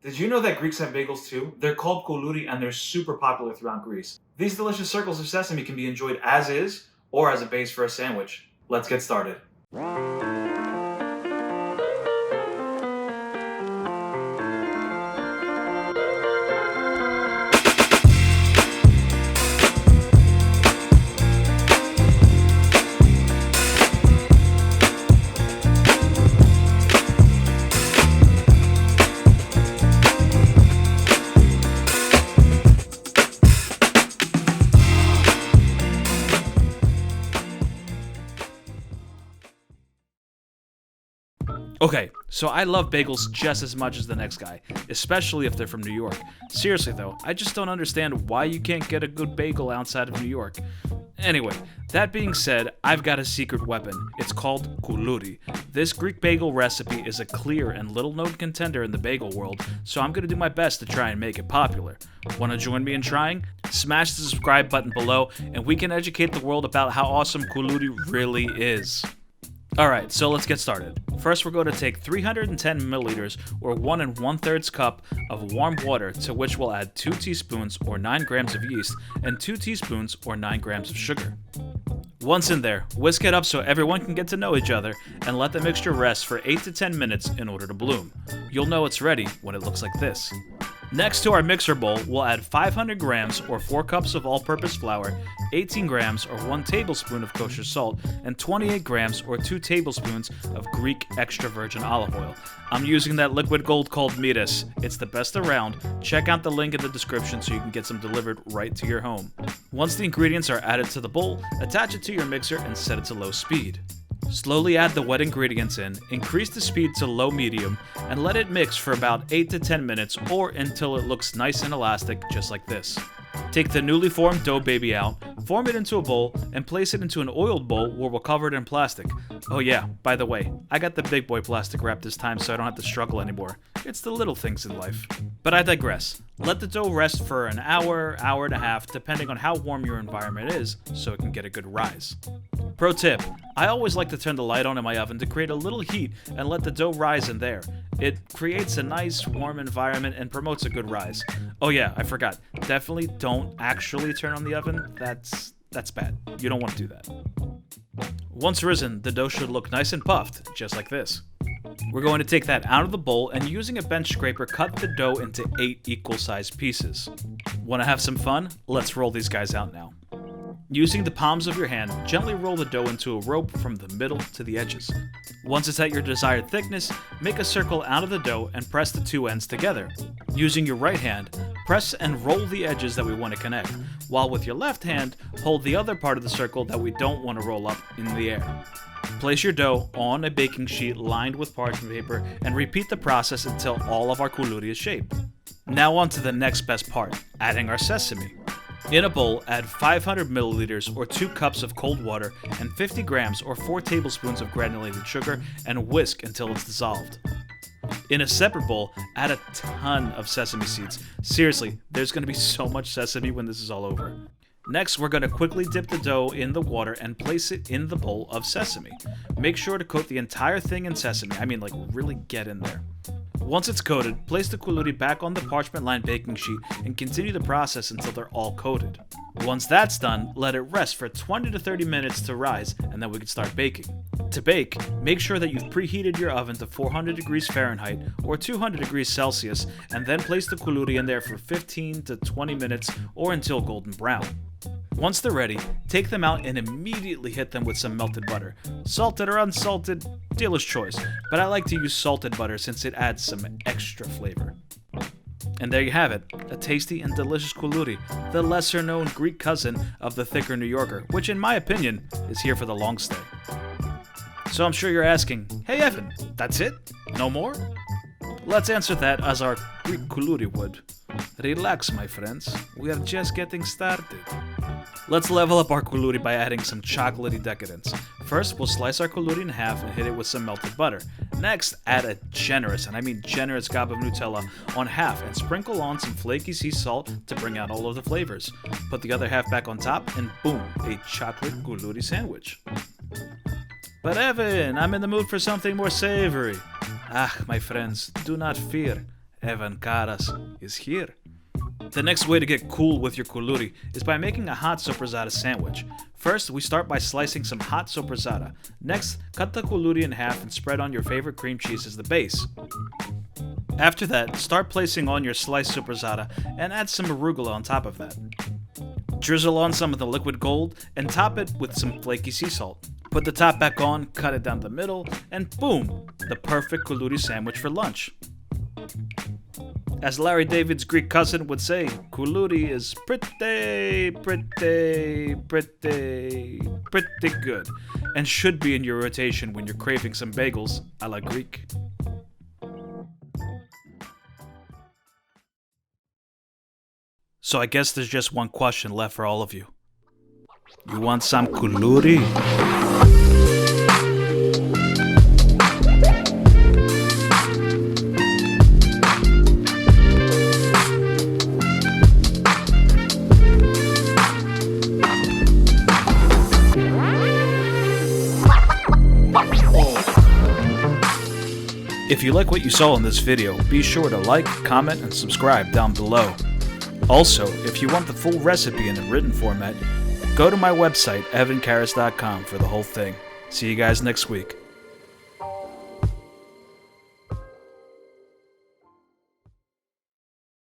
Did you know that Greeks have bagels too? They're called Koulouri and they're super popular throughout Greece. These delicious circles of sesame can be enjoyed as is or as a base for a sandwich. Let's get started. Okay, so I love bagels just as much as the next guy, especially if they're from New York. Seriously though, I just don't understand why you can't get a good bagel outside of New York. Anyway, that being said, I've got a secret weapon. It's called Koulouri. This Greek bagel recipe is a clear and little-known contender in the bagel world, so I'm gonna do my best to try and make it popular. Wanna join me in trying? Smash the subscribe button below, and we can educate the world about how awesome Koulouri really is. Alright, so let's get started. First, we're going to take 310 milliliters or 1 1/3 cup of warm water, to which we'll add 2 teaspoons or 9 grams of yeast and 2 teaspoons or 9 grams of sugar. Once in there, whisk it up so everyone can get to know each other and let the mixture rest for 8 to 10 minutes in order to bloom. You'll know it's ready when it looks like this. Next to our mixer bowl, we'll add 500 grams or 4 cups of all-purpose flour, 18 grams or 1 tablespoon of kosher salt, and 28 grams or 2 tablespoons of Greek extra virgin olive oil. I'm using that liquid gold called Midas. It's the best around. Check out the link in the description so you can get some delivered right to your home. Once the ingredients are added to the bowl, attach it to your mixer and set it to low speed. Slowly add the wet ingredients in, increase the speed to low-medium, and let it mix for about 8 to 10 minutes or until it looks nice and elastic, just like this. Take the newly formed dough baby out, form it into a bowl, and place it into an oiled bowl where we'll cover it in plastic. Oh yeah, by the way, I got the big boy plastic wrap this time so I don't have to struggle anymore. It's the little things in life. But I digress. Let the dough rest for an hour, hour and a half, depending on how warm your environment is, so it can get a good rise. Pro tip, I always like to turn the light on in my oven to create a little heat and let the dough rise in there. It creates a nice warm environment and promotes a good rise. Oh yeah, I forgot. Definitely don't actually turn on the oven. That's bad. You don't want to do that. Once risen, the dough should look nice and puffed, just like this. We're going to take that out of the bowl and using a bench scraper cut the dough into 8 equal-sized pieces. Want to have some fun? Let's roll these guys out now. Using the palms of your hand, gently roll the dough into a rope from the middle to the edges. Once it's at your desired thickness, make a circle out of the dough and press the 2 ends together. Using your right hand, press and roll the edges that we want to connect, while with your left hand, hold the other part of the circle that we don't want to roll up in the air. Place your dough on a baking sheet lined with parchment paper and repeat the process until all of our Koulouri is shaped. Now on to the next best part, adding our sesame. In a bowl, add 500 milliliters or 2 cups of cold water and 50 grams or 4 tablespoons of granulated sugar and whisk until it's dissolved. In a separate bowl, add a ton of sesame seeds. Seriously, there's going to be so much sesame when this is all over. Next, we're going to quickly dip the dough in the water and place it in the bowl of sesame. Make sure to coat the entire thing in sesame. I mean, like, really get in there. Once it's coated, place the Koulouri back on the parchment-lined baking sheet and continue the process until they're all coated. Once that's done, let it rest for 20 to 30 minutes to rise, and then we can start baking. To bake, make sure that you've preheated your oven to 400 degrees Fahrenheit or 200 degrees Celsius, and then place the Koulouri in there for 15 to 20 minutes or until golden brown. Once they're ready, take them out and immediately hit them with some melted butter. Salted or unsalted, dealer's choice, but I like to use salted butter since it adds some extra flavor. And there you have it, a tasty and delicious Koulouri, the lesser known Greek cousin of the thicker New Yorker, which in my opinion is here for the long stay. So I'm sure you're asking, hey Evan, that's it? No more? Let's answer that as our Greek Koulouri would. Relax, my friends, we are just getting started. Let's level up our Koulouri by adding some chocolatey decadence. First, we'll slice our Koulouri in half and hit it with some melted butter. Next, add a generous, and I mean generous gob of Nutella on half and sprinkle on some flaky sea salt to bring out all of the flavors. Put the other half back on top and boom, a chocolate Koulouri sandwich. But Evan, I'm in the mood for something more savory. Ah, my friends, do not fear. Evan Caras is here. The next way to get cool with your koulouri is by making a hot sopressata sandwich. First, we start by slicing some hot sopressata. Next, cut the koulouri in half and spread on your favorite cream cheese as the base. After that, start placing on your sliced sopressata and add some arugula on top of that. Drizzle on some of the liquid gold and top it with some flaky sea salt. Put the top back on, cut it down the middle, and boom! The perfect koulouri sandwich for lunch. As Larry David's Greek cousin would say, koulouri is pretty good, and should be in your rotation when you're craving some bagels a la Greek. So I guess there's just one question left for all of you. You want some koulouri? If you like what you saw in this video, be sure to like, comment, and subscribe down below. Also, if you want the full recipe in a written format, go to my website, evancaras.com, for the whole thing. See you guys next week.